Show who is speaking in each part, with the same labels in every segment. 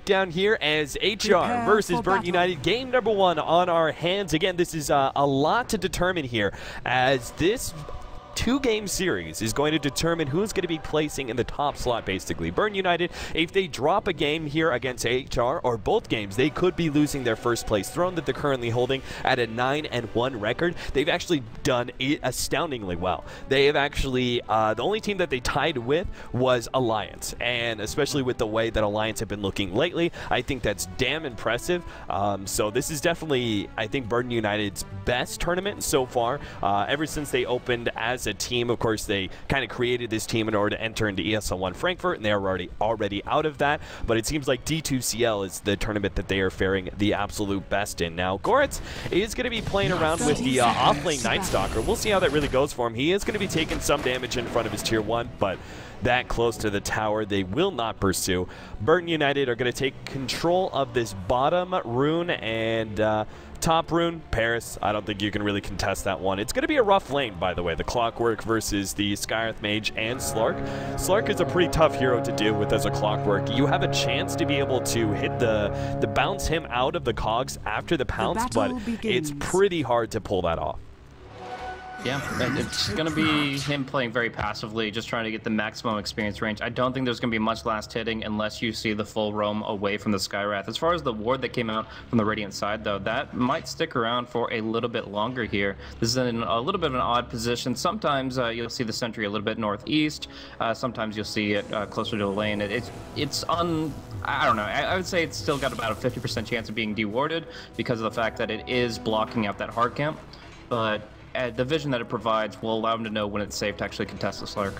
Speaker 1: breakdown here as HR versus Burnt United. Game number 1 on our hands. Again, this is a lot to determine here, as this 2-game series is going to determine who's going to be placing in the top slot, basically. Burnt United, if they drop a game here against HR, or both games, they could be losing their first place throne that they're currently holding at a 9-1 record. They've actually done it astoundingly well. They have actually, the only team that they tied with was Alliance, and especially with the way that Alliance have been looking lately, I think that's damn impressive. So this is definitely, I think, Burnt United's best tournament so far, ever since they opened as a team. Of course, they kind of created this team in order to enter into ESL 1 Frankfurt, and they are already out of that. But it seems like D2CL is the tournament that they are faring the absolute best in. Now, Goretz is going to be playing around with the off-lane Night Stalker. We'll see how that really goes for him. He is going to be taking some damage in front of his tier 1, but that close to the tower, they will not pursue. Burnt United are going to take control of this bottom rune, and top rune, Paris, I don't think you can really contest that one. It's going to be a rough lane, by the way. The Clockwork versus the Skyreth Mage and Slark. Slark is a pretty tough hero to deal with as a Clockwork. You have a chance to be able to hit the bounce him out of the cogs after the pounce, but it's pretty hard to pull that off.
Speaker 2: Yeah, it's going to be him playing very passively, just trying to get the maximum experience range. I don't think there's going to be much last hitting unless you see the full roam away from the Skywrath. As far as the ward that came out from the Radiant side, though, that might stick around for a little bit longer here. This is in a little bit of an odd position. Sometimes you'll see the sentry a little bit northeast. Sometimes you'll see it closer to the lane. I don't know. I would say it's still got about a 50% chance of being dewarded because of the fact that it is blocking out that hard camp. But the vision that it provides will allow him to know when it's safe to actually contest the Slark.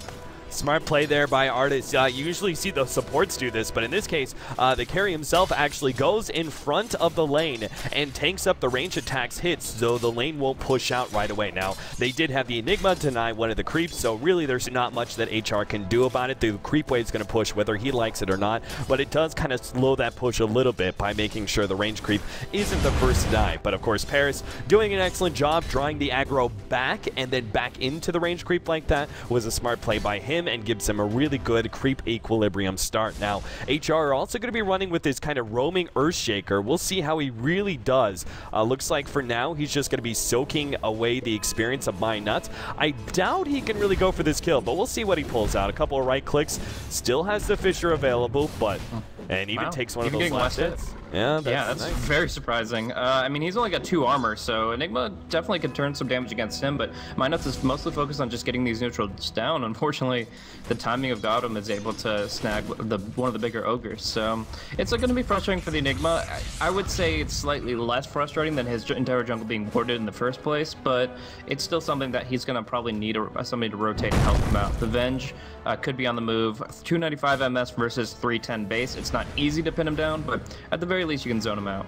Speaker 1: Smart play there by Artis. You usually see the supports do this, but in this case, the carry himself actually goes in front of the lane and tanks up the range attacks hits, so the lane won't push out right away. Now, they did have the Enigma deny one of the creeps, so really there's not much that HR can do about it. The creep wave is going to push whether he likes it or not, but it does kind of slow that push a little bit by making sure the range creep isn't the first to die. But of course, Paris doing an excellent job drawing the aggro back and then back into the range creep like that was a smart play by him, and gives him a really good creep equilibrium start. Now, HR are also going to be running with this kind of roaming Earthshaker. We'll see how he really does. Looks like for now, he's just going to be soaking away the experience of My Nuts. I doubt he can really go for this kill, but we'll see what he pulls out. A couple of right clicks. Still has the Fissure available, but... And even takes one of those last hits. Yeah, that's
Speaker 2: nice. Very surprising. I mean, he's only got 2 armor, so Enigma definitely could turn some damage against him, but Minuts is mostly focused on just getting these neutrals down. Unfortunately, the timing of Gotham is able to snag one of the bigger ogres, so it's going to be frustrating for the Enigma. I would say it's slightly less frustrating than his entire jungle being warded in the first place, but it's still something that he's going to probably need somebody to rotate and help him out. The Venge could be on the move. 295 MS versus 310 base. It's not easy to pin him down, but at the very least you can zone him out.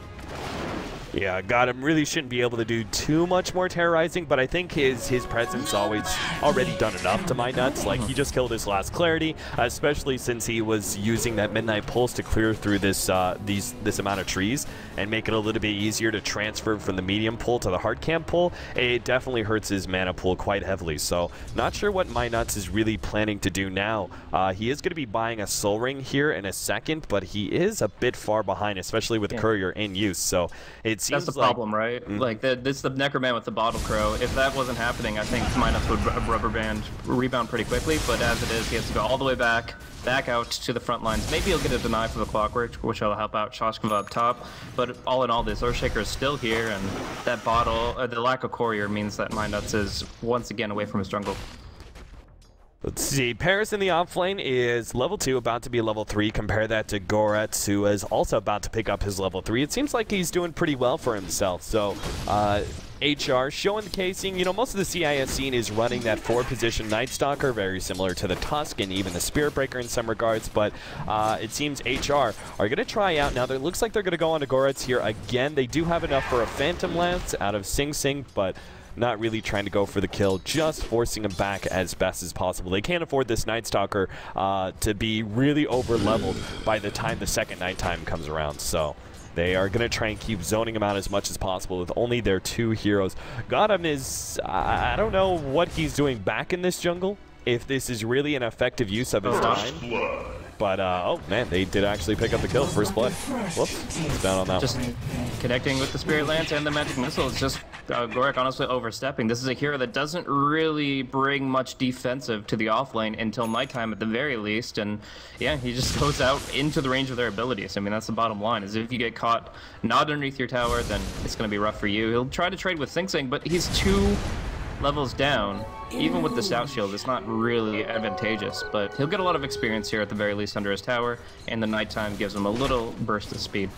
Speaker 1: Yeah, Gotham really shouldn't be able to do too much more terrorizing, but I think his presence already done enough to My Nuts. Like, he just killed his last Clarity, especially since he was using that Midnight Pulse to clear through this amount of trees and make it a little bit easier to transfer from the medium pull to the hard camp pull. It definitely hurts his mana pool quite heavily, so not sure what My Nuts is really planning to do now. He is going to be buying a Soul Ring here in a second, but he is a bit far behind, especially with Courier in use, so it's
Speaker 2: that's the problem, right? Like, this the Necroman with the Bottle Crow. If that wasn't happening, I think Minus would rebound pretty quickly, but as it is, he has to go all the way back out to the front lines. Maybe he'll get a deny for the Clockwork, which will help out Shoskova up top, but all in all, this Earthshaker is still here, and that the lack of Courier means that Minuts is once again away from his jungle.
Speaker 1: Let's see, Paris in the offlane is level 2, about to be level 3. Compare that to Goretz, who is also about to pick up his level 3. It seems like he's doing pretty well for himself. So, HR showing the casing. You know, most of the CIS scene is running that 4-position Night Stalker, very similar to the Tusk and even the Spirit Breaker in some regards. But it seems HR are going to try out now. It looks like they're going to go on to Goretz here again. They do have enough for a Phantom Lance out of Sing Sing, but not really trying to go for the kill, just forcing him back as best as possible. They can't afford this Night Stalker to be really over-leveled by the time the second nighttime comes around, so they are going to try and keep zoning him out as much as possible with only their 2 heroes. Gotham is, I don't know what he's doing back in this jungle, if this is really an effective use of his time. but oh man, they did actually pick up the kill. First blood. Whoops, it's down on that
Speaker 2: just
Speaker 1: one.
Speaker 2: Connecting with the Spirit Lance and the Magic Missile. It's just Gorik honestly overstepping. This is a hero that doesn't really bring much defensive to the offlane until nighttime at the very least, and yeah, he just goes out into the range of their abilities. I mean, that's the bottom line, is if you get caught not underneath your tower, then it's going to be rough for you. He'll try to trade with Sing Sing, but he's 2 levels down. Even with the Stout Shield, it's not really advantageous, but he'll get a lot of experience here at the very least under his tower, and the nighttime gives him a little burst of speed.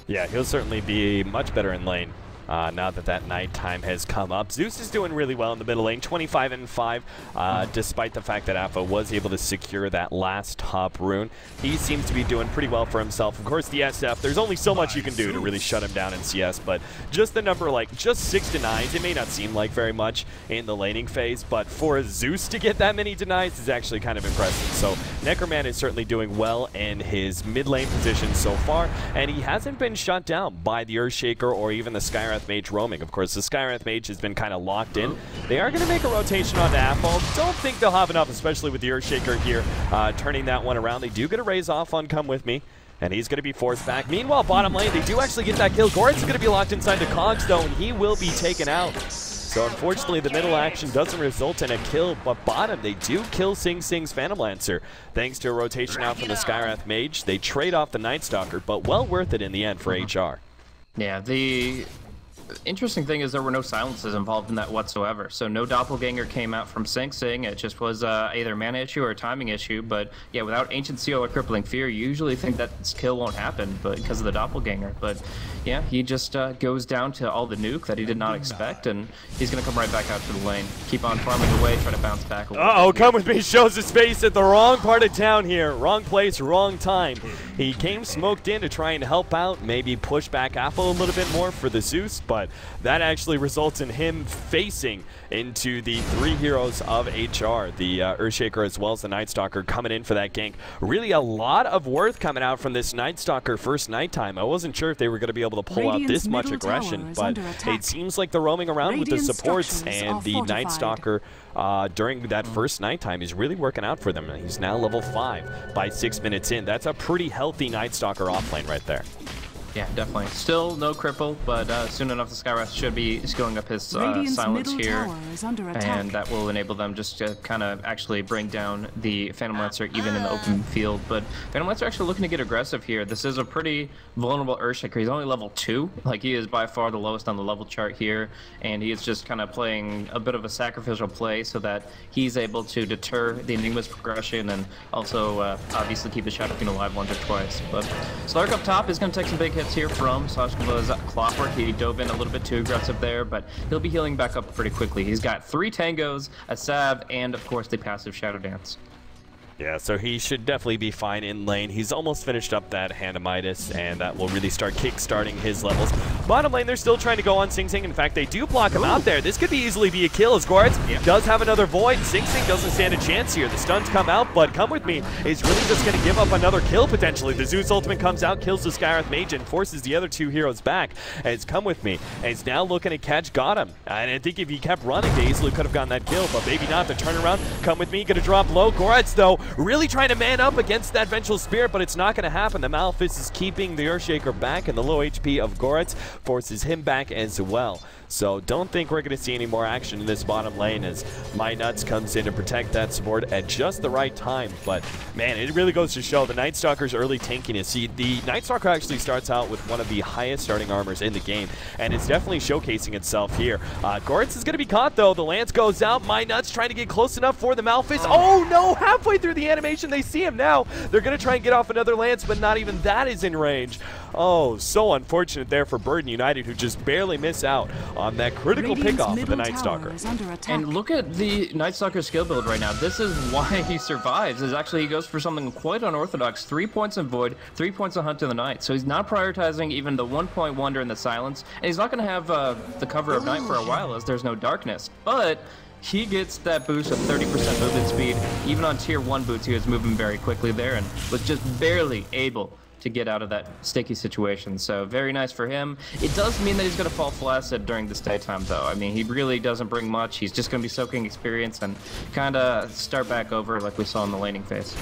Speaker 2: Yeah,
Speaker 1: he'll certainly be much better in lane. Now that nighttime has come up. Zeus is doing really well in the middle lane, 25-5, despite the fact that Alpha was able to secure that last top rune. He seems to be doing pretty well for himself. Of course, the SF, there's only so much you can do to really shut him down in CS, but just the number, like, just 6 denies, it may not seem like very much in the laning phase, but for Zeus to get that many denies is actually kind of impressive. So Necroman is certainly doing well in his mid lane position so far, and he hasn't been shut down by the Earthshaker or even the Skywrath Mage roaming. Of course, the Skywrath Mage has been kind of locked in. They are going to make a rotation on the Apple. Don't think they'll have enough, especially with the Earthshaker here turning that one around. They do get a raise off on Come With Me, and he's going to be forced back. Meanwhile, bottom lane, they do actually get that kill. Goritz is going to be locked inside the Cogs, though, and he will be taken out. So unfortunately, the middle action doesn't result in a kill, but bottom, they do kill Sing Sing's Phantom Lancer. Thanks to a rotation out from the Skywrath Mage. They trade off the Night Stalker, but well worth it in the end for HR.
Speaker 2: Yeah, the interesting thing is there were no silences involved in that whatsoever. So no doppelganger came out from Sing Sing. It just was either a mana issue or a timing issue. But yeah, without Ancient Seal or Crippling Fear, you usually think that this kill won't happen, but because of the doppelganger. But yeah, he just goes down to all the nuke that he did not expect, and he's going to come right back out to the lane. Keep on farming away, try to bounce back a little bit.
Speaker 1: Come With Me shows his face at the wrong part of town here. Wrong place, wrong time. He came smoked in to try and help out, maybe push back Apple a little bit more for the Zeus, but that actually results in him facing into the 3 heroes of HR, the Earthshaker as well as the Night Stalker coming in for that gank. Really a lot of worth coming out from this Night Stalker first nighttime. I wasn't sure if they were going to be able to pull out this much aggression, but it seems like they're roaming around with the supports, and the Night Stalker during that first nighttime is really working out for them. He's now level 5 by 6 minutes in. That's a pretty healthy Night Stalker offlane right there.
Speaker 2: Yeah, definitely. Still no cripple, but soon enough the Skywrath should be skilling up his silence here, and that will enable them just to kind of actually bring down the Phantom Lancer even in the open field. But Phantom Lancer actually looking to get aggressive here. This is a pretty vulnerable Earthshaker. He's only level 2. Like, he is by far the lowest on the level chart here, and he is just kind of playing a bit of a sacrificial play so that he's able to deter the Enigma's progression and also obviously keep the Shadow Queen alive once or twice. But Slark up top is going to take some big hits here from Sashka's Clockwork. He dove in a little bit too aggressive there, but he'll be healing back up pretty quickly. He's got 3 tangos, a salve, and of course the passive Shadow Dance.
Speaker 1: Yeah, so he should definitely be fine in lane. He's almost finished up that Hand of Midas, and that will really start kick-starting his levels. Bottom lane, they're still trying to go on Sing Sing. In fact, they do block him out there. This could easily be a kill, as Goritz does have another Void. Sing Sing doesn't stand a chance here. The stuns come out, but Come With Me is really just going to give up another kill, potentially. The Zeus ultimate comes out, kills the Skywrath Mage, and forces the other 2 heroes back as Come With Me. And he's now looking to catch Gotham. And I think if he kept running, they easily could have gotten that kill, but maybe not. The turnaround, Come With Me, going to drop low. Goritz, though, really trying to man up against that Vengeful Spirit, but it's not going to happen. The Malefice is keeping the Earthshaker back, and the low HP of Goritz forces him back as well. So don't think we're going to see any more action in this bottom lane as My Nuts comes in to protect that support at just the right time. But man, it really goes to show the Night Stalker's early tankiness. See, the Night Stalker actually starts out with one of the highest starting armors in the game, and it's definitely showcasing itself here. Goritz is going to be caught, though. The Lance goes out. My Nuts trying to get close enough for the Malefice. Oh no, halfway through the animation they see him now. They're going to try and get off another Lance, but not even that is in range. Oh, so unfortunate there for Burden United, who just barely miss out on that critical pickoff of the Night Stalker.
Speaker 2: And look at the Night Stalker skill build right now. This is why he survives, is actually he goes for something quite unorthodox. 3 points in Void, 3 points on Hunt in the Night. So he's not prioritizing even the 1-point wonder in the silence, and he's not going to have the cover of night for a while as there's no darkness. But he gets that boost of 30% movement speed. Even on tier 1 boots, he was moving very quickly there and was just barely able to get out of that sticky situation. So very nice for him. It does mean that he's going to fall flaccid during this daytime, though. I mean, he really doesn't bring much. He's just going to be soaking experience and kind of start back over like we saw in the laning phase.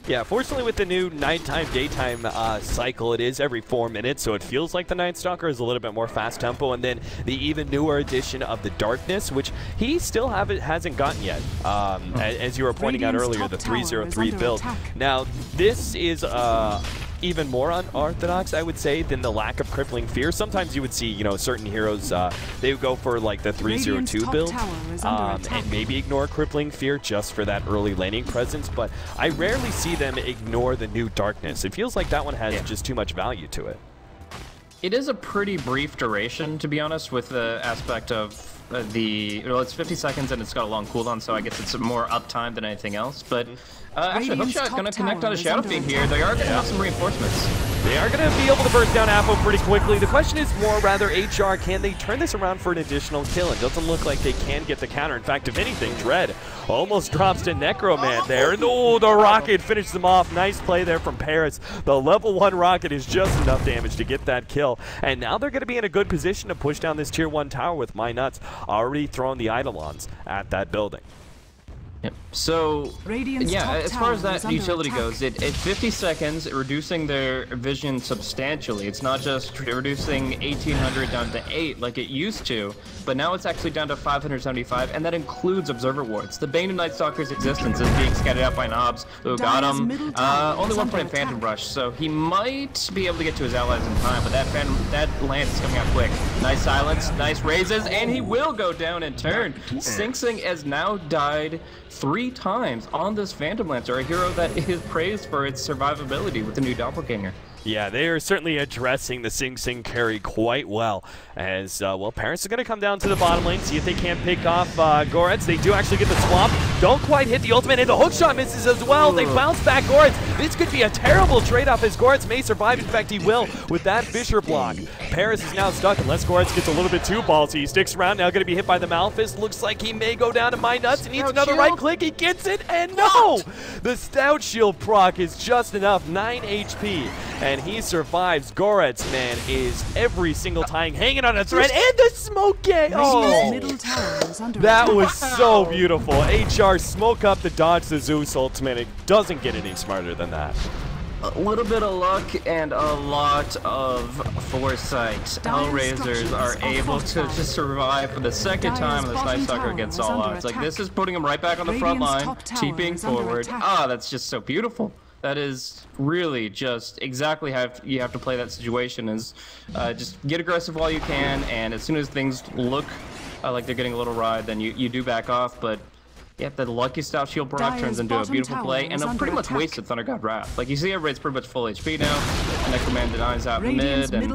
Speaker 1: Yeah, fortunately with the new nighttime, daytime cycle, it is every 4 minutes, so it feels like the Night Stalker is a little bit more fast tempo, and then the even newer addition of the Darkness, which he still hasn't gotten yet, as you were pointing out earlier, the 303 build. Now, this is even more unorthodox, I would say, than the lack of Crippling Fear. Sometimes you would see, you know, certain heroes, they would go for like the 302 build and maybe ignore Crippling Fear just for that early laning presence, but I rarely see them ignore the new Darkness. It feels like that one has just too much value to it.
Speaker 2: It is a pretty brief duration, to be honest, with the aspect of well, it's 50 seconds and it's got a long cooldown, so I guess it's more uptime than anything else. But actually, Hookshot going to connect on a Shadow Fiend here. They are going to have some reinforcements.
Speaker 1: They are going to be able to burst down Apo pretty quickly. The question is more rather HR, can they turn this around for an additional kill? It doesn't look like they can get the counter. In fact, if anything, Dread almost drops to Necroman there. And oh, the rocket finishes them off. Nice play there from Paris. The level 1 rocket is just enough damage to get that kill. And now they're going to be in a good position to push down this tier 1 tower with My Nuts already throwing the Eidolons at that building.
Speaker 2: Yep. So, yeah, as far as that utility goes, at 50 seconds, reducing their vision substantially. It's not just reducing 1800 down to 8 like it used to, but now it's actually down to 575, and that includes Observer Wards. The bane of Night Stalker's existence is being scattered out by Knobs, who got him. Only 1 point in Phantom Rush, so he might be able to get to his allies in time, but that lance is coming out quick. Nice silence, nice raises, and he will go down in turn. Sing Sing has now died 3 times on this Phantom Lancer, a hero that is praised for its survivability with the new Doppelganger.
Speaker 1: Yeah, they are certainly addressing the Sing Sing carry quite well. As, well, Paris is going to come down to the bottom lane, see if they can't pick off Goretz. They do actually get the swap. Don't quite hit the ultimate, and the hookshot misses as well. They bounce back Goretz. This could be a terrible trade-off as Goretz may survive. In fact, he will with that Fisher block. Paris is now stuck unless Goretz gets a little bit too ballsy. He sticks around, now going to be hit by the Malphus. Looks like he may go down to My Nuts. He needs another right click. He gets it, and no! The Stout Shield proc is just enough, 9 HP. And he survives. Goretz, man, is every single time hanging on a thread. And the smoke gang! Oh! That was so beautiful. HR smoke up to dodge the Zeus ultimate. It doesn't get any smarter than that.
Speaker 2: A little bit of luck and a lot of foresight. HellRaisers are able to just survive for the second time in this Night Stalker against all odds. Like, this is putting them right back on the front line, TPing forward. Ah, that's just so beautiful. That is really just exactly how you have to play that situation, is just get aggressive while you can, and as soon as things look like they're getting a little ride, then you do back off. But yeah, the lucky Stout Shield proc turns into a beautiful play, and a pretty much wasted Thunder God Wrath. Like, you see everybody's pretty much full HP now. Necroman denies out mid, and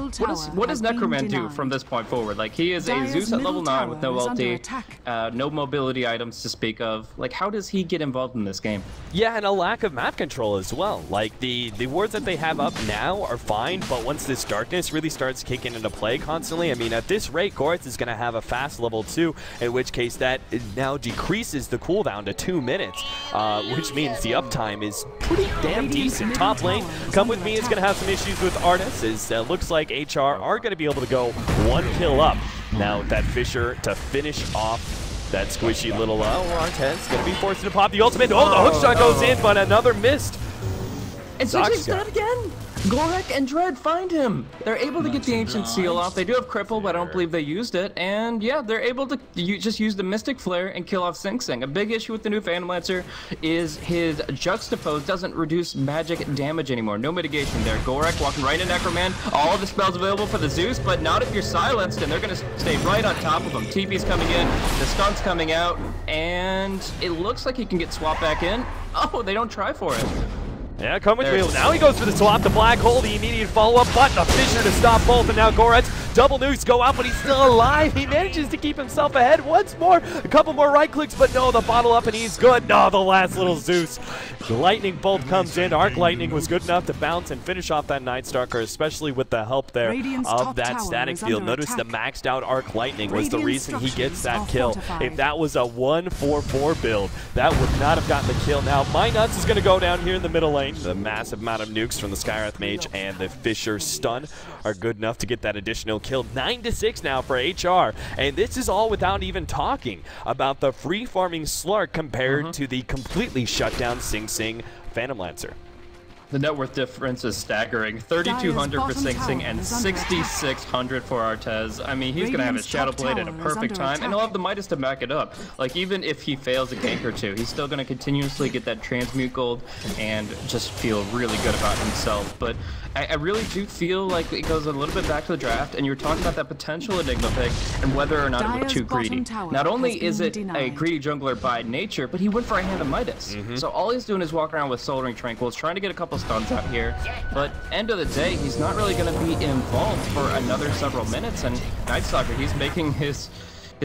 Speaker 2: what does Necroman do from this point forward? Like, he is a Zeus at level 9 with no ulti, no mobility items to speak of. Like, how does he get involved in this game?
Speaker 1: Yeah, and a lack of map control as well. Like, the wards that they have up now are fine, but once this Darkness really starts kicking into play constantly, I mean, at this rate, Goretz is going to have a fast level 2, in which case that now decreases the cooldown to 2 minutes, which means the uptime is pretty damn decent. Top lane, Come With Me is going to have some issues with Artis, as looks like HR are going to be able to go 1 kill up. Now with that Fisher to finish off that squishy little Artis going to be forced to pop the ultimate. Oh, the hookshot goes in, but another missed.
Speaker 2: And Six's dead again. Gorek and Dread find him. They're able to get the Ancient Seal off. They do have Cripple, but I don't believe they used it. And yeah, they're able to just use the Mystic Flare and kill off Sing Sing. A big issue with the new Phantom Lancer is his Juxtapose doesn't reduce magic damage anymore. No mitigation there. Gorek walking right into Necroman. All of the spells available for the Zeus, but not if you're silenced, and they're going to stay right on top of him. TP's coming in, the stun's coming out, and it looks like he can get swapped back in. Oh, they don't try for it.
Speaker 1: Yeah, Come With Me. Now he goes for the swap, the black hole, the immediate follow-up, but the Fisher to stop both, and now Goretz, double nukes go out, but he's still alive. He manages to keep himself ahead once more. A couple more right clicks, but no, the bottle up, and he's good. No, the last little Zeus. The lightning bolt comes in. Arc Lightning was good enough to bounce and finish off that Night Stalker, especially with the help there of that static field. Notice the maxed out Arc Lightning was the reason he gets that kill. If that was a 1-4-4 build, that would not have gotten the kill. Now, My Nuts is going to go down here in the middle lane. The massive amount of nukes from the Skywrath Mage and the Fisher stun are good enough to get that additional kill. 9-6 now for HR, and this is all without even talking about the free farming Slark compared to the completely shut down Sing Sing Phantom Lancer.
Speaker 2: The net worth difference is staggering. 3,200 for Sing Sing and 6,600 for Artez. I mean, he's going to have his Shadow Blade at a perfect time, and he'll have the Midas to back it up. Like, even if he fails a gank or two, he's still going to continuously get that transmute gold and just feel really good about himself. But I really do feel like it goes a little bit back to the draft, and you're talking about that potential Enigma pick and whether or not it was too greedy. Not only is it a greedy jungler by nature, but he went for a hand of Midas. So all he's doing is walking around with Soul Ring Tranquils, trying to get a couple stuns out here. But end of the day, he's not really going to be involved for another several minutes. And Night Stalker, he's making his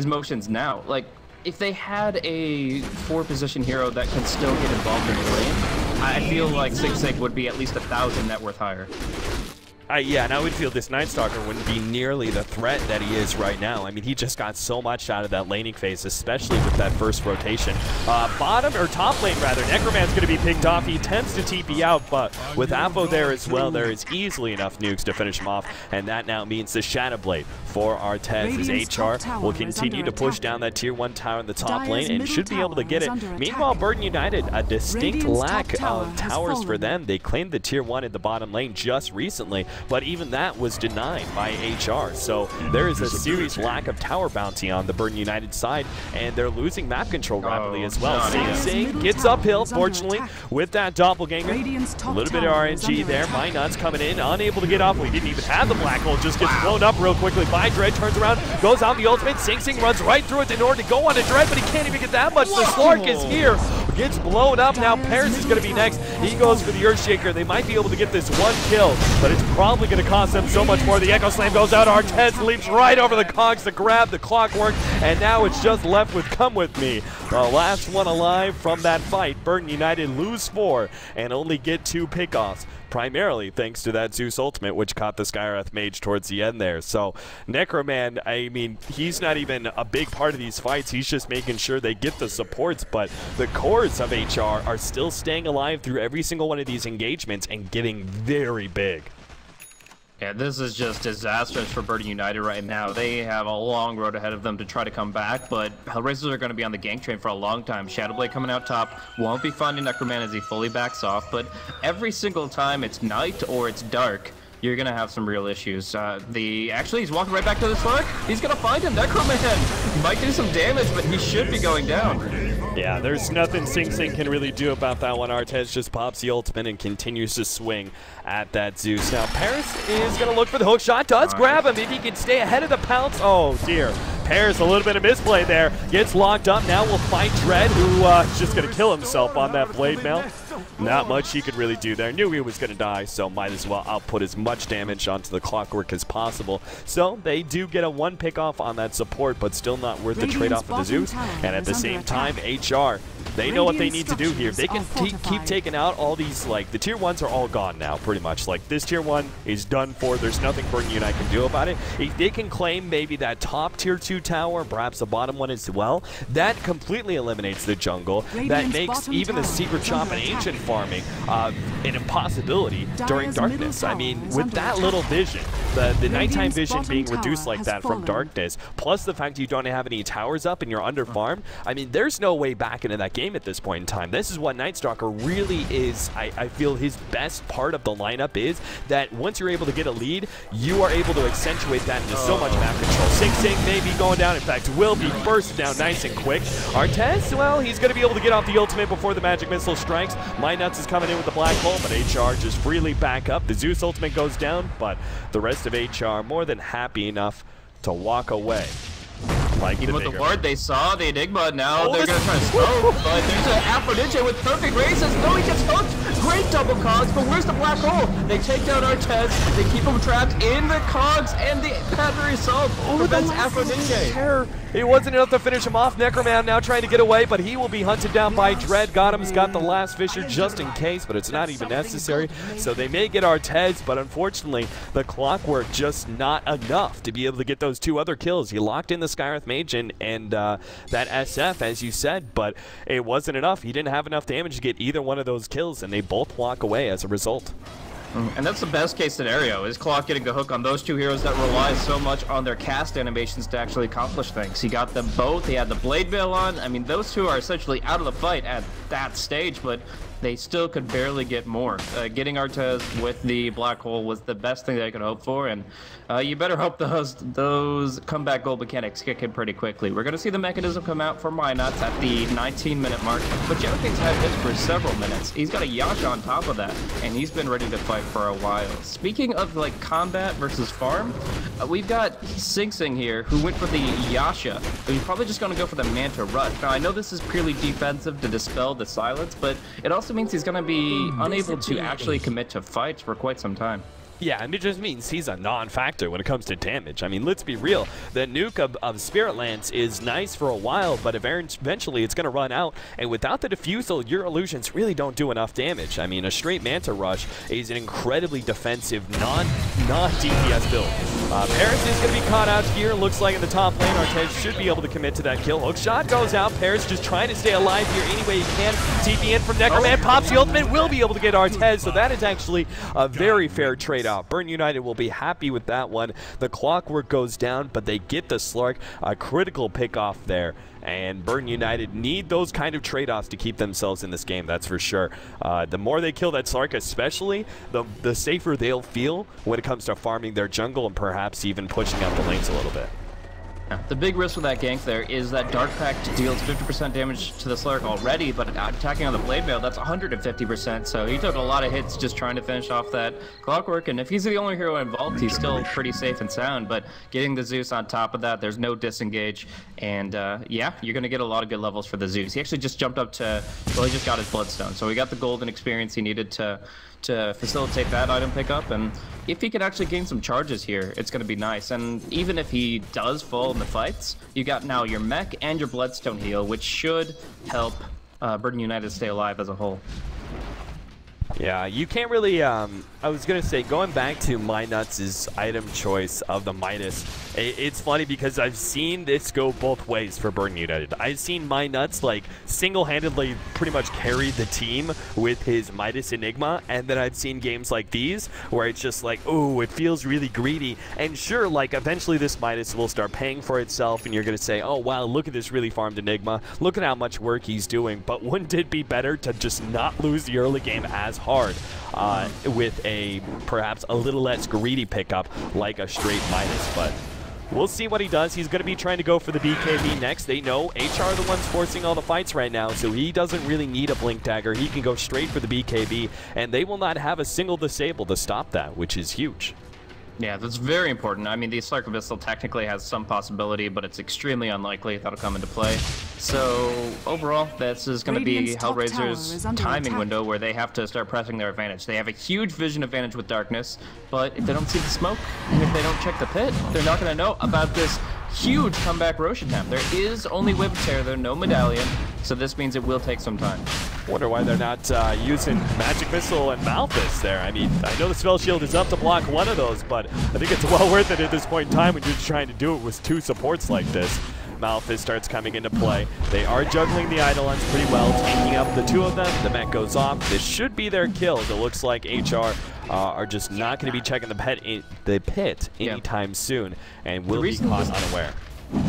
Speaker 2: motions now. Like, if they had a 4-position hero that can still get involved in the lane, I feel like Sing Sing would be at least 1,000 net worth higher.
Speaker 1: Yeah, and I would feel this Night Stalker wouldn't be nearly the threat that he is right now. I mean, he just got so much out of that laning phase, especially with that first rotation. Bottom, or top lane rather, Necroman's going to be picked off. He tends to TP out, but with Apo there as well, there is easily enough nukes to finish him off, and that now means the Shadow Blade for Artez as HR will continue to push down that tier 1 tower in the top lane and should be able to get it. Meanwhile, Burden United, a distinct lack of towers for them. They claimed the tier 1 in the bottom lane just recently, but even that was denied by HR. So there is a serious lack of tower bounty on the Burden United side, and they're losing map control rapidly as well. Sing Sing gets uphill, fortunately, with that doppelganger. A little bit of RNG there. Minot's coming in, unable to get off. We didn't even have the black hole, just gets blown up real quickly by Dread, turns around, goes out the ultimate. Sing Sing runs right through it in order to go on to Dread, but he can't even get that much. The Slark is here, gets blown up. Now Paris is going to be next. He goes for the Earthshaker. They might be able to get this one kill, but it's probably going to cost them so much more. The Echo Slam goes out. Artez leaps right over the cogs to grab the Clockwork, and now it's just left with Come With Me. The last one alive from that fight. Burden United lose 4 and only get 2 pickoffs, primarily thanks to that Zeus ultimate, which caught the Skywrath Mage towards the end there. So Necroman, I mean, he's not even a big part of these fights. He's just making sure they get the supports, but the cores of HR are still staying alive through every single one of these engagements and getting very big.
Speaker 2: Yeah, this is just disastrous for Burden United right now. They have a long road ahead of them to try to come back, but HellRaisers are going to be on the gank train for a long time. Shadowblade coming out top, won't be finding Necroman as he fully backs off, but every single time it's night or it's dark, you're going to have some real issues. Actually, he's walking right back to the Slark. He's going to find him. Necroman might do some damage, but he should be going down.
Speaker 1: Yeah, there's nothing Sing Sing can really do about that one. Artez just pops the ultimate and continues to swing at that Zeus. Now, Paris is going to look for the hook shot. Does grab him if he can stay ahead of the pounce. Oh, dear. Paris, a little bit of misplay there. Gets locked up. Now we'll fight Dread, who is just going to kill himself on that blade mail. Not much he could really do there. Knew he was going to die, so might as well output as much damage onto the Clockwork as possible. So they do get a 1 pick off on that support, but still not worth the trade-off for the Zeus. And at the same time, HR, they know what they need to do here. They can keep taking out all these, like, the tier 1s are all gone now, pretty much. Like, this tier 1 is done for. There's nothing Burden United can do about it. If they can claim maybe that top tier 2 tower, perhaps the bottom one as well, that completely eliminates the jungle. That makes even the secret shop and ancient farming an impossibility during darkness. I mean, with that little vision, the nighttime vision being reduced like that from darkness, plus the fact you don't have any towers up and you're under farmed, I mean, there's no way back into that game at this point in time. This is what Night Stalker really is. I feel his best part of the lineup is that once you're able to get a lead, you are able to accentuate that into so much map control. Sing Sing may be going down. In fact, will be burst down nice and quick. Artez, well, he's going to be able to get off the ultimate before the magic missile strikes. My Nuts is coming in with the black hole, but HR just freely back up. The Zeus ultimate goes down, but the rest of HR more than happy enough to walk away. Like
Speaker 2: even with the ward they saw, the Enigma, now they're going to try to smoke, but there's an Afro Ninja with perfect raises. No, he gets hooked. Great double cogs, but where's the black hole? They take down Artez, they keep him trapped in the cogs, and the battery assault prevents Afro Ninja.
Speaker 1: It wasn't enough to finish him off. Necroman now trying to get away, but he will be hunted down by Dread. Got him, got the last Fisher just in case, but it's not even necessary. So they may get Artez, but unfortunately, the Clockwork just not enough to be able to get those 2 other kills. He locked in the Skywrath Mage and that SF, as you said, but it wasn't enough. He didn't have enough damage to get either one of those kills, and they both walk away as a result.
Speaker 2: And that's the best case scenario, is Clock getting a hook on those 2 heroes that rely so much on their cast animations to actually accomplish things. He got them both, he had the Blade Veil on. I mean, those 2 are essentially out of the fight at that stage, but they still could barely get more. Getting Artez with the black hole was the best thing they could hope for, and you better hope those comeback gold mechanics kick in pretty quickly. We're going to see the mechanism come out for Minuts at the 19-minute mark, but Joking's had hits for several minutes. He's got a Yasha on top of that, and he's been ready to fight for a while. Speaking of like combat versus farm, we've got Sing Sing here, who went for the Yasha. He's probably just going to go for the Manta Rush. Now, I know this is purely defensive to dispel the silence, but it also means he's going to be unable to actually commit to fights for quite some time.
Speaker 1: Yeah, and it just means he's a non-factor when it comes to damage. I mean, let's be real. The nuke of Spirit Lance is nice for a while, but eventually it's going to run out. And without the defusal, your illusions really don't do enough damage. I mean, a straight Manta Rush is an incredibly defensive, non-DPS build. Paris is going to be caught out here. Looks like in the top lane, Artez should be able to commit to that kill. Hook shot goes out. Paris just trying to stay alive here any way he can. TP in from Necroman, pops the ultimate, will be able to get Artez. So that is actually a very fair trade-off. Burn United will be happy with that one. The clockwork goes down, but they get the Slark. A critical pick-off there. And Burn United need those kind of trade-offs to keep themselves in this game, that's for sure. The more they kill that Slark especially, the safer they'll feel when it comes to farming their jungle and perhaps even pushing out the lanes a little bit.
Speaker 2: The big risk with that gank there is that Dark Pact deals 50% damage to the Slark already, but attacking on the Blade Mail, that's 150%, so he took a lot of hits just trying to finish off that clockwork, and if he's the only hero involved, he's still pretty safe and sound, but getting the Zeus on top of that, there's no disengage, and yeah, you're going to get a lot of good levels for the Zeus. He actually just jumped up to, well, he just got his Bloodstone, so he got the golden experience he needed to facilitate that item pickup, and if he can actually gain some charges here, it's going to be nice. And even if he does fall in the fights, you got now your mech and your Bloodstone heal, which should help Burden United stay alive as a whole.
Speaker 1: Yeah, you can't really, I was going to say, going back to Minuts' item choice of the Midas, it's funny because I've seen this go both ways for Burn United. I've seen Minuts, like, single-handedly pretty much carry the team with his Midas Enigma, and then I've seen games like these where it's just like, oh, it feels really greedy. And sure, like, eventually this Midas will start paying for itself, and you're going to say, oh, wow, look at this really farmed Enigma. Look at how much work he's doing. But wouldn't it be better to just not lose the early game as hard with a perhaps a little less greedy pickup like a straight Midas? But we'll see what he does. He's going to be trying to go for the BKB next. They know HR are the ones forcing all the fights right now, so he doesn't really need a Blink Dagger. He can go straight for the BKB, and they will not have a single disable to stop that, which is huge.
Speaker 2: Yeah, that's very important. I mean, the Slark Abyssal technically has some possibility, but it's extremely unlikely that'll come into play. So, overall, this is going to be HellRaisers' timing window where they have to start pressing their advantage. They have a huge vision advantage with Darkness, but if they don't see the smoke, and if they don't check the pit, they're not going to know about this huge comeback Rosh attempt. There is only Whip Tear, there, no Medallion, so this means it will take some time.
Speaker 1: Wonder why they're not using Magic Missile and Malthus there. I mean, I know the Spell Shield is up to block one of those, but I think it's well worth it at this point in time when you're just trying to do it with two supports like this. Malthus starts coming into play. They are juggling the Eidolons pretty well, taking up the two of them. The mech goes off. This should be their kills. It looks like HR are just not going to be checking the pit anytime soon, and will be caught unaware.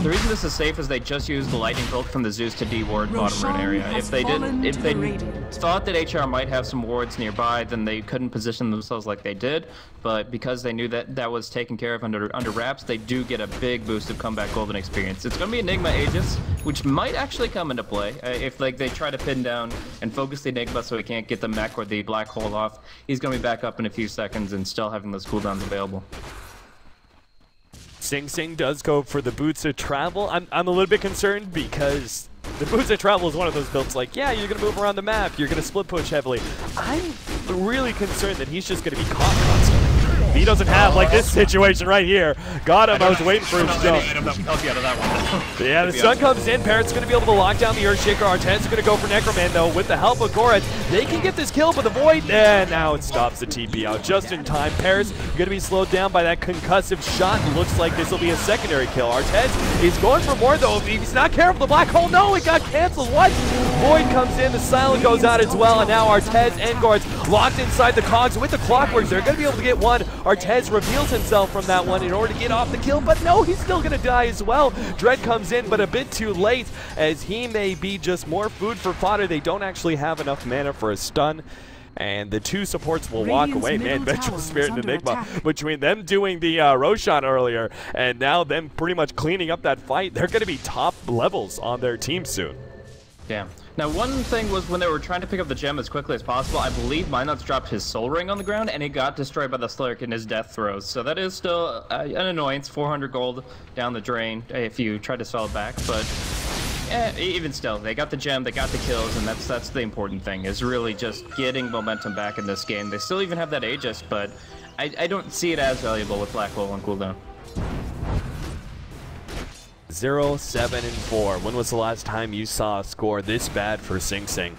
Speaker 2: The reason this is safe is they just used the lightning bolt from the Zeus to de-ward bottom right area. If they thought that HR might have some wards nearby, then they couldn't position themselves like they did. But because they knew that that was taken care of under wraps, they do get a big boost of comeback golden experience. It's going to be Enigma Aegis, which might actually come into play if like they try to pin down and focus the Enigma so he can't get the mech or the black hole off. He's going to be back up in a few seconds and still having those cooldowns available.
Speaker 1: Sing Sing does go for the Boots of Travel. I'm a little bit concerned because the Boots of Travel is one of those builds like, yeah, you're going to move around the map, you're going to split push heavily. I'm really concerned that he's just going to be caught constantly. He doesn't have, like, this situation right here. Got him. I was waiting for his jump. Yeah, the stun comes in. Parrot's going to be able to lock down the Earthshaker. Artez is going to go for Necroman, though. With the help of Goretz, they can get this kill, but the Void, and now it stops the TP out just in time. Parrot's going to be slowed down by that concussive shot. Looks like this will be a secondary kill. Artez is going for more, though. If he's not careful, the black hole, no, it got canceled. What? Void comes in. The Silent goes out as well, and now Artez and Goretz locked inside the cogs with the Clockworks. They're going to be able to get one. Artez reveals himself from that one in order to get off the kill, but no, he's still going to die as well. Dread comes in, but a bit too late, as he may be just more food for fodder. They don't actually have enough mana for a stun. And the two supports will walk away. Man, Vengeful Spirit and Enigma, between them doing the Roshan earlier and now them pretty much cleaning up that fight, they're going to be top levels on their team soon.
Speaker 2: Yeah. Now, one thing was when they were trying to pick up the gem as quickly as possible, I believe Minuts dropped his soul ring on the ground and it got destroyed by the Slurk in his death throes. So that is still an annoyance. 400 gold down the drain if you try to sell it back, but even still, they got the gem, they got the kills, and that's the important thing, is really just getting momentum back in this game. They still even have that Aegis, but I don't see it as valuable with Black Hole on cooldown.
Speaker 1: 0-7-4. When was the last time you saw a score this bad for Sing Sing?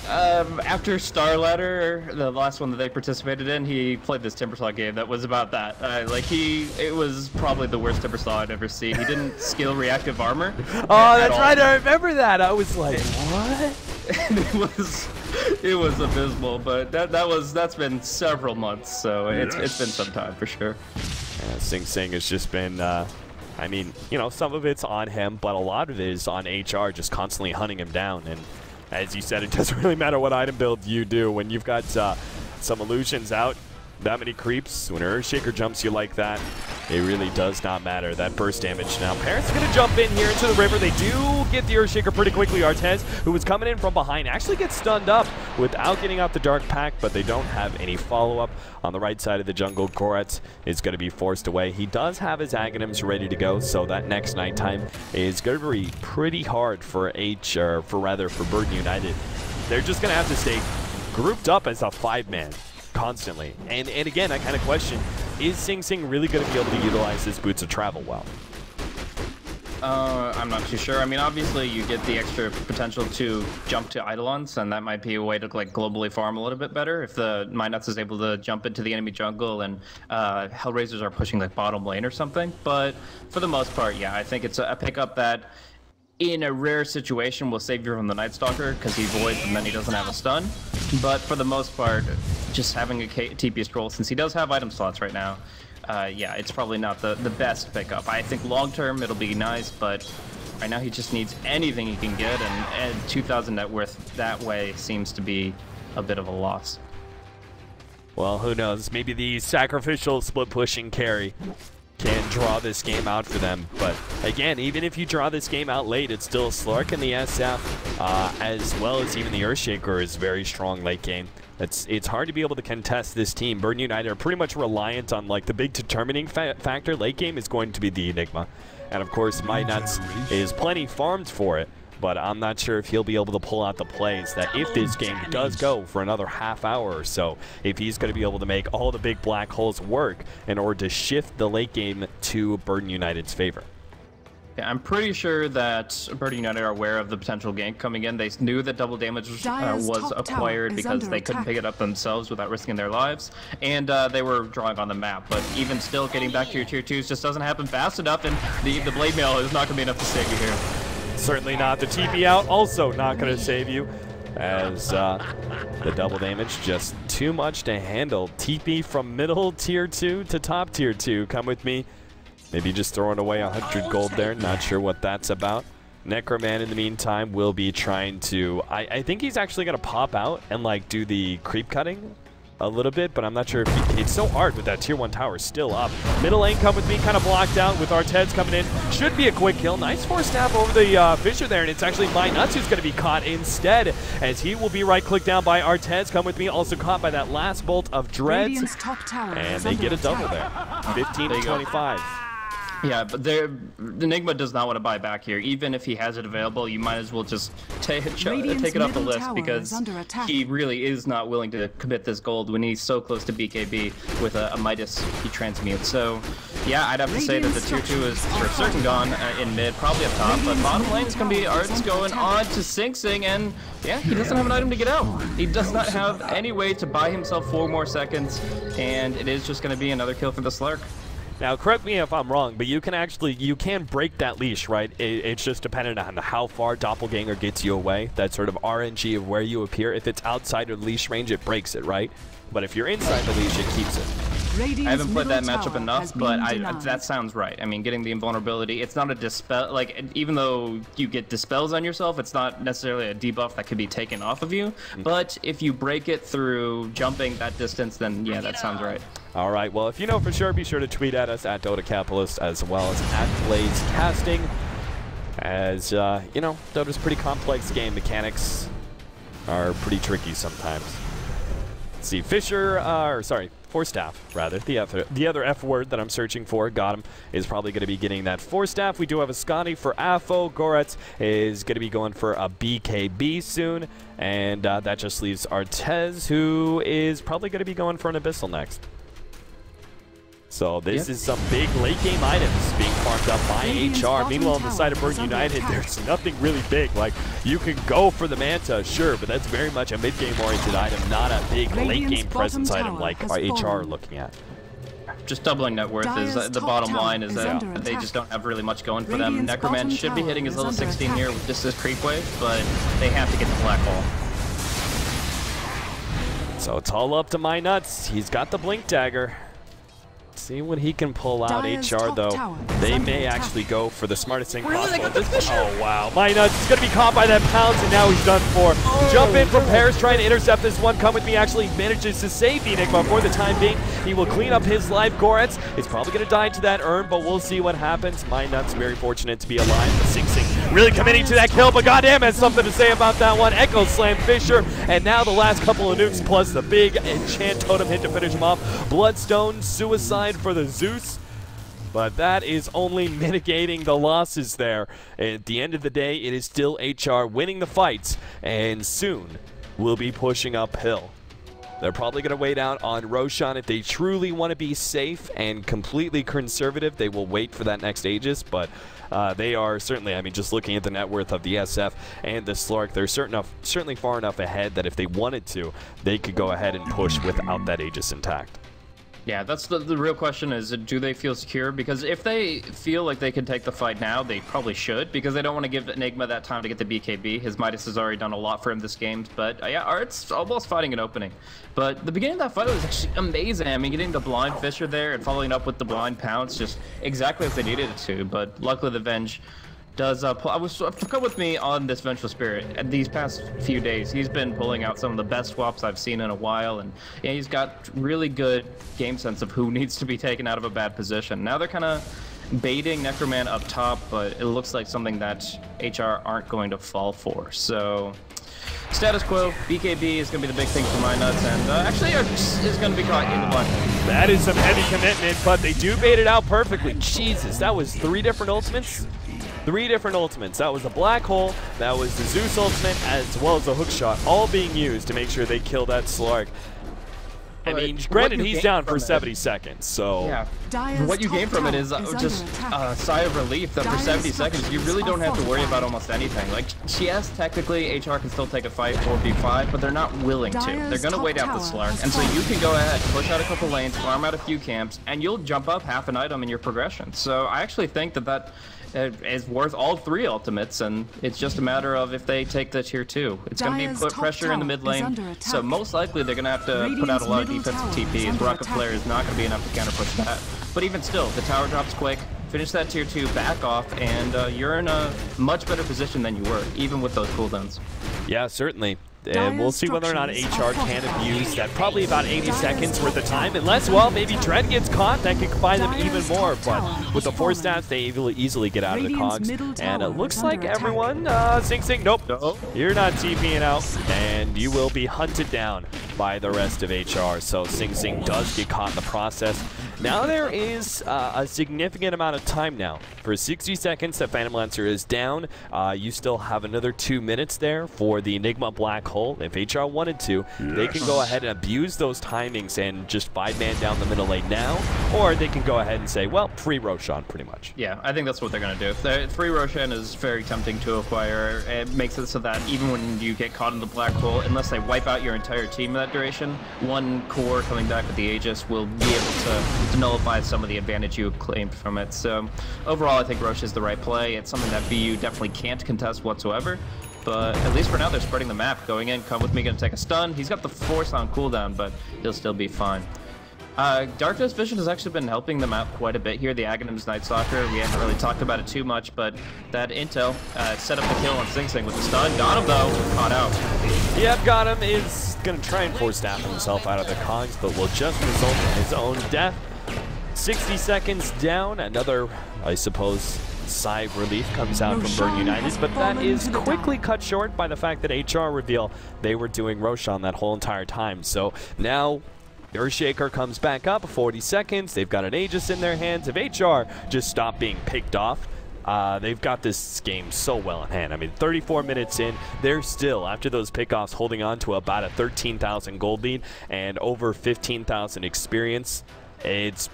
Speaker 2: After Star Ladder, the last one that they participated in, he played this Timbersaw game that was about that. It was probably the worst Timbersaw I'd ever seen. He didn't skill reactive armor.
Speaker 1: Oh, that's right, I remember that. I was like, what?
Speaker 2: And it was abysmal, but that's been several months, so it's been some time for sure.
Speaker 1: Yeah, Sing Sing has just been, I mean, you know, some of it's on him, but a lot of it is on HR just constantly hunting him down. And as you said, it doesn't really matter what item build you do. When you've got some illusions out, that many creeps, when Earthshaker jumps you like that, it really does not matter. That burst damage. Now, Parent's going to jump in here into the river. They do get the Earthshaker pretty quickly. Artez, who was coming in from behind, actually gets stunned up without getting out the Dark Pact, but they don't have any follow-up. On the right side of the jungle, Koretz is going to be forced away. He does have his Aghanims ready to go, so that next nighttime is going to be pretty hard for Burden United. They're just going to have to stay grouped up as a 5-man. Constantly. And again, I kind of question, is Sing Sing really going to be able to utilize his Boots of Travel well?
Speaker 2: I'm not too sure. I mean, obviously you get the extra potential to jump to Eidolons, and that might be a way to like globally farm a little bit better if the Minuts is able to jump into the enemy jungle and HellRaisers are pushing like bottom lane or something. But for the most part, yeah, I think it's a pickup that in a rare situation will save you from the Night Stalker because he voids and then he doesn't have a stun. But for the most part, just having a TP scroll, since he does have item slots right now, yeah, it's probably not the best pickup. I think long term it'll be nice, but right now he just needs anything he can get, and 2,000 net worth that way seems to be a bit of a loss.
Speaker 1: Well, who knows? Maybe the sacrificial split pushing carry can draw this game out for them. But again, even if you draw this game out late, it's still Slark and the SF, as well as even the Earthshaker is very strong late game. It's hard to be able to contest this team. Burden United are pretty much reliant on like the big determining factor late game is going to be the Enigma. And of course, Nuts is plenty farmed for it, but I'm not sure if he'll be able to pull out the plays that if this game does go for another half hour or so, if he's going to be able to make all the big black holes work in order to shift the late game to Burden United's favor.
Speaker 2: Yeah, I'm pretty sure that Burden United are aware of the potential gank coming in. They knew that double damage was acquired because they couldn't pick it up themselves without risking their lives, and they were drawing on the map. But even still, getting back to your tier 2s just doesn't happen fast enough, and the blade mail is not going to be enough to save you here.
Speaker 1: Certainly not. The TP out also not going to save you, as the double damage just too much to handle. TP from middle tier 2 to top tier 2. Come with me. Maybe just throwing away 100 gold there. Not sure what that's about. Necroman, in the meantime, will be trying to... I think he's actually going to pop out and like do the creep cutting a little bit, but I'm not sure if it's so hard with that tier 1 tower still up. Middle lane, come with me, kind of blocked out with Artez coming in. Should be a quick kill. Nice force stab over the Fisher there, and it's actually Nuts who's going to be caught instead, as he will be right-clicked down by Artez. Come with me, also caught by that last bolt of Dreads, and they get a double there. 15 to 25.
Speaker 2: Yeah, but the Enigma does not want to buy back here. Even if he has it available, you might as well just take it off the list, because he really is not willing to commit this gold when he's so close to BKB with a Midas he transmutes. So, yeah, I'd have to say that the tier 2 is for certain gone in mid, probably up top, but bottom lane is going to be Arts going on to Sing Sing, and yeah, he doesn't have an item to get out. He does not have any way to buy himself 4 more seconds, and it is just going to be another kill for the Slark.
Speaker 1: Now, correct me if I'm wrong, but you can break that leash, right? It's just dependent on how far Doppelganger gets you away. That sort of RNG of where you appear. If it's outside of leash range, it breaks it, right? But if you're inside the leash, it keeps it.
Speaker 2: I haven't played that matchup enough, but that sounds right. I mean, getting the invulnerability, it's not a dispel. Like, even though you get dispels on yourself, it's not necessarily a debuff that could be taken off of you. But if you break it through jumping that distance, then yeah, that sounds right.
Speaker 1: All right, well, if you know for sure, be sure to tweet at us at Dota Capitalist as well as at Blaze Casting. As, you know, Dota's a pretty complex game. Mechanics are pretty tricky sometimes. Let's see, Fisher, or sorry, Force Staff, rather. The other F word that I'm searching for, got him, is probably going to be getting that Force Staff. We do have a Scotty for AFO. Goretz is going to be going for a BKB soon. And that just leaves Artez, who is probably going to be going for an Abyssal next. So this is some big late game items being farmed up by HR. Meanwhile, on the side of Burn United, there's nothing really big. Like, you can go for the Manta, sure, but that's very much a mid-game oriented item, not a big late game presence item like HR are looking at.
Speaker 2: Just doubling net worth is the bottom line, is that they just don't have really much going for them. Necroman should be hitting his level 16 here with just this creep wave, but they have to get the black hole.
Speaker 1: So it's all up to My Nuts. He's got the Blink Dagger. See what he can pull out. HR, though, they may actually go for the smartest thing possible. Oh, wow. My Nuts is going to be caught by that pounce, and now he's done for. Jump in from Paris, trying to intercept this one. Come with me, actually manages to save the Enigma for the time being. He will clean up his life. Goretz is probably going to die to that urn, but we'll see what happens. My Nuts very fortunate to be alive. But Sing Sing really committing to that kill, but goddamn has something to say about that one. Echo Slam Fisher, and now the last couple of nukes plus the big enchant totem hit to finish him off. Bloodstone, Suicide for the Zeus, but that is only mitigating the losses there. At the end of the day, it is still HR winning the fights, and soon will be pushing uphill. They're probably going to wait out on Roshan. If they truly want to be safe and completely conservative, they will wait for that next Aegis, but they are certainly, I mean, just looking at the net worth of the SF and the Slark, they're certainly far enough ahead that if they wanted to, they could go ahead and push without that Aegis intact.
Speaker 2: Yeah, that's the real question is, do they feel secure? Because if they feel like they can take the fight now, they probably should, because they don't want to give Enigma that time to get the BKB. His Midas has already done a lot for him this game, but yeah, Art's almost fighting an opening. But the beginning of that fight was actually amazing. I mean, getting the blind Fisher there and following up with the blind pounce, just exactly as they needed it to, but luckily the Venge does come with me on this Vengeful Spirit. And these past few days, he's been pulling out some of the best swaps I've seen in a while, and yeah, he's got really good game sense of who needs to be taken out of a bad position. Now they're kind of baiting Necroman up top, but it looks like something that HR aren't going to fall for. So status quo, BKB is going to be the big thing for My Nuts, and actually is going to be caught in the blind.
Speaker 1: That is some heavy commitment, but they do bait it out perfectly. Jesus, that was 3 different ultimates. 3 different ultimates. That was the Black Hole, that was the Zeus ultimate, as well as the hook shot, all being used to make sure they kill that Slark. I mean, granted, he's down for 70 seconds, so...
Speaker 2: Yeah, what you gain from it is just a sigh of relief that for 70 seconds, you really don't have to worry about almost anything. Like, yes, technically, HR can still take a fight 4v5, but they're not willing to. They're going to wait out the Slark, and so you can go ahead, push out a couple lanes, farm out a few camps, and you'll jump up half an item in your progression. So I actually think that is worth all 3 ultimates, and it's just a matter of if they take the tier 2. It's going to be put pressure in the mid lane, so most likely they're going to have to put out a lot of defensive TPs. Rocket Flare is not going to be enough to counter push that. But even still, the tower drops quick, finish that tier 2, back off, and you're in a much better position than you were, even with those cooldowns.
Speaker 1: Yeah, certainly. And we'll see whether or not HR can abuse that. Probably about 80 seconds worth of time. Unless, well, maybe Dread gets caught. That could combine them even more. But with the Force Stats, they easily get out of the cogs. And it looks like everyone... Sing Sing, nope. You're not TPing out. And you will be hunted down by the rest of HR. So Sing Sing does get caught in the process. Now there is a significant amount of time now. For 60 seconds that Phantom Lancer is down, you still have another 2 minutes there for the Enigma Black Hole. If HR wanted to, they can go ahead and abuse those timings and just 5-man down the middle lane now, or they can go ahead and say, well, free Roshan pretty much.
Speaker 2: Yeah, I think that's what they're going to do. Free Roshan is very tempting to acquire. It makes it so that even when you get caught in the Black Hole, unless they wipe out your entire team in that duration, one core coming back with the Aegis will be able to to nullify some of the advantage you claimed from it. So overall, I think Roche is the right play. It's something that BU definitely can't contest whatsoever. But at least for now, they're spreading the map. Going in, come with me, gonna take a stun. He's got the Force on cooldown, but he'll still be fine. Darkness Vision has actually been helping them out quite a bit here. The Aghanim's Night Stalker, we haven't really talked about it too much, but that intel set up the kill on Sing Sing with the stun. Got him though, caught out.
Speaker 1: Yep, got him. Is going to try and force staff himself out of the cogs, but will just result in his own death. 60 seconds down. Another, I suppose, sigh of relief comes out from Burn United, but that is quickly cut short by the fact that HR reveal they were doing Roshan that whole entire time. So now Earthshaker comes back up, 40 seconds, they've got an Aegis in their hands. If HR just stop being picked off, they've got this game so well in hand. I mean, 34 minutes in, they're still, after those pickoffs, holding on to about a 13,000 gold lead and over 15,000 experience. It's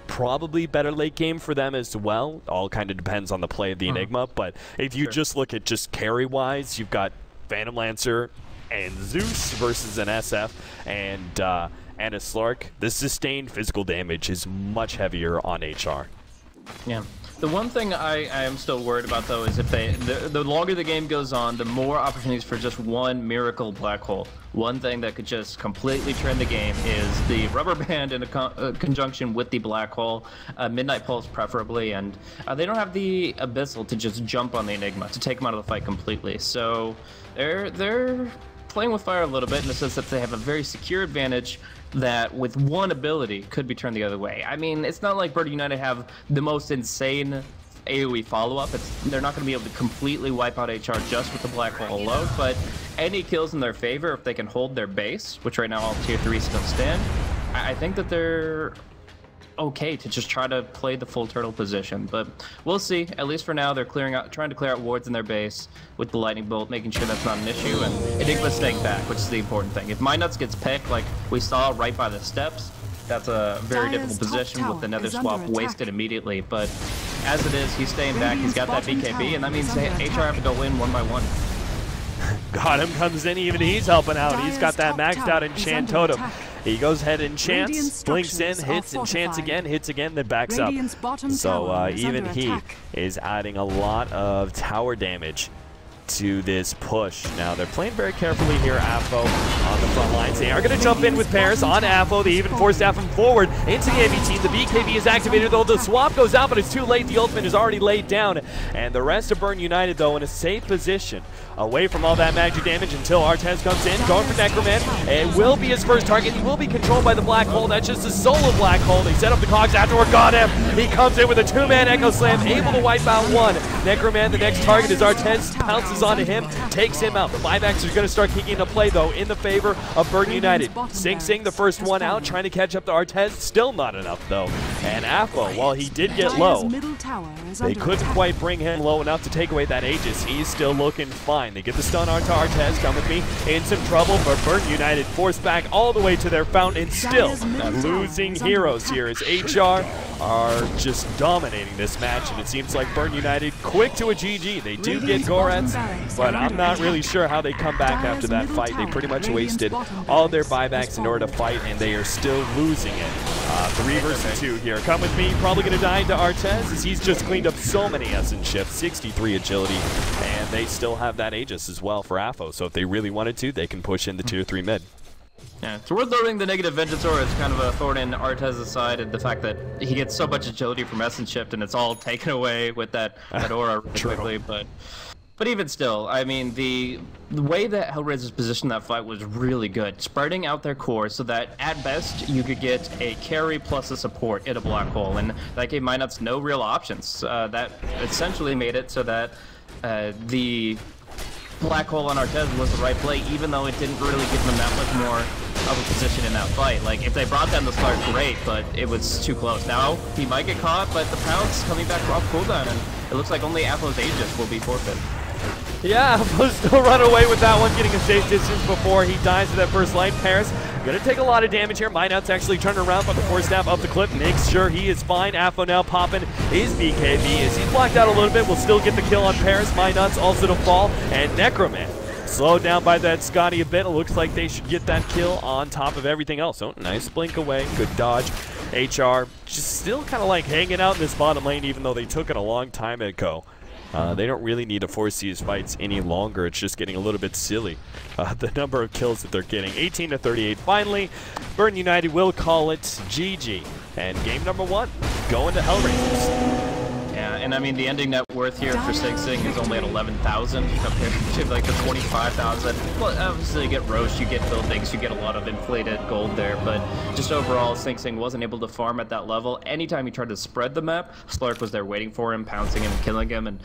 Speaker 1: probably better late game for them as well. All kind of depends on the play of the Enigma, but if you just look at just carry-wise, you've got Phantom Lancer and Zeus versus an SF and a Slurk. The sustained physical damage is much heavier on HR.
Speaker 2: Yeah. The one thing I am still worried about, though, is if the longer the game goes on, the more opportunities for just one miracle black hole. One thing that could just completely trend the game is the rubber band in conjunction with the black hole, Midnight Pulse preferably, and they don't have the Abyssal to just jump on the Enigma to take them out of the fight completely. So they're playing with fire a little bit in the sense that they have a very secure advantage that with one ability could be turned the other way. I mean, it's not like Bird United have the most insane AoE follow-up. They're not going to be able to completely wipe out HR just with the black hole alone, but any kills in their favor, if they can hold their base, which right now all tier 3 still stand, I think that they're okay to just try to play the full turtle position. But we'll see. At least for now, they're trying to clear out wards in their base with the lightning bolt, making sure that's not an issue, and Enigma staying back, which is the important thing. If Minuts gets picked like we saw right by the steps, that's a very difficult position with the nether swap wasted immediately. But as it is, he's staying back. He's got that BKB, and that means HR have to go in one by one.
Speaker 1: Got him, comes in, even he's helping out. He's got that maxed out Enchant Totem. He goes ahead and chants, blinks in, hits, enchants again, hits again, then backs up. So even he is adding a lot of tower damage to this push. Now they're playing very carefully here. AFO on the front lines. They are going to jump in with Paris on AFO. They even force staff him forward into the AV team. The BKB is activated though. The swap goes out, but it's too late. The ultimate is already laid down. And the rest of Burn United though in a safe position away from all that magic damage until Artez comes in, going for Necroman. It will be his first target. He will be controlled by the black hole. That's just a solo black hole. They set up the cogs afterward. Got him. He comes in with a two-man Echo Slam, able to wipe out one. Necroman, the next target is Artez, pounces onto him, takes him out. The buybacks are going to start kicking into play though in the favor of Burn United. Sing Sing, the first one out, trying to catch up to Artez. Still not enough though. And AFO, while he did get low, they couldn't quite bring him low enough to take away that Aegis. He's still looking fine. They get the stun onto Artez. Come with me. In some trouble, but Burn United forced back all the way to their fountain. Still losing heroes here as HR are just dominating this match, and it seems like Burn United quick to a GG. They do get Goretz, but I'm not really sure how they come back after that fight. They pretty much wasted all their buybacks in order to fight, and they are still losing it. 3 versus 2 here. Come with me. Probably going to die to Artez as he's just cleaned up so many essence shifts, 63 agility, and they still have that Aegis as well for AFO. So if they really wanted to, they can push in the tier 3 mid.
Speaker 2: Yeah, it's worth noting the negative Vengeance Aura is kind of a thorn in Artez's side, and the fact that he gets so much agility from Essence Shift, and it's all taken away with that aura really quickly. But even still, I mean, the way that HellRaisers positioned that fight was really good, spreading out their core so that at best you could get a carry plus a support in a black hole, and that gave Minuts no real options. That essentially made it so that the black hole on Artez was the right play, even though it didn't really give them that much more of a position in that fight. Like, if they brought down the start, great, but it was too close. Now, he might get caught, but the pounce coming back off cooldown, and it looks like only AFO's Aegis will be forfeit.
Speaker 1: Yeah, AFO still run away with that one, getting a safe distance before he dies to that first light. Paris gonna take a lot of damage here. Minuts actually turning around, but the force snap up the clip makes sure he is fine. AFO now popping his BKB as he's blocked out a little bit. Will still get the kill on Paris. Minuts also to fall, and Necroman slowed down by that Scotty a bit. It looks like they should get that kill on top of everything else. Oh, nice blink away. Good dodge. HR just still kind of like hanging out in this bottom lane, even though they took it a long time ago. They don't really need to force these fights any longer. It's just getting a little bit silly, the number of kills that they're getting. 18-38 finally. Burton United will call it GG. And game number 1 going to HellRaisers.
Speaker 2: Yeah, and I mean, the ending net worth here for Sing Sing is only at 11,000 compared to like the 25,000. Well, obviously you get roast, you get buildings, you get a lot of inflated gold there, but just overall, Sing Sing wasn't able to farm at that level. Anytime he tried to spread the map, Slark was there waiting for him, pouncing him, killing him, and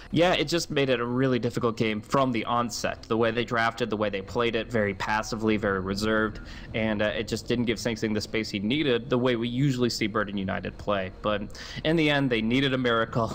Speaker 2: yeah, it just made it a really difficult game from the onset. The way they drafted, the way they played it, very passively, very reserved, and it just didn't give Sing Sing the space he needed the way we usually see Burton United play. But in the end, they needed a miracle.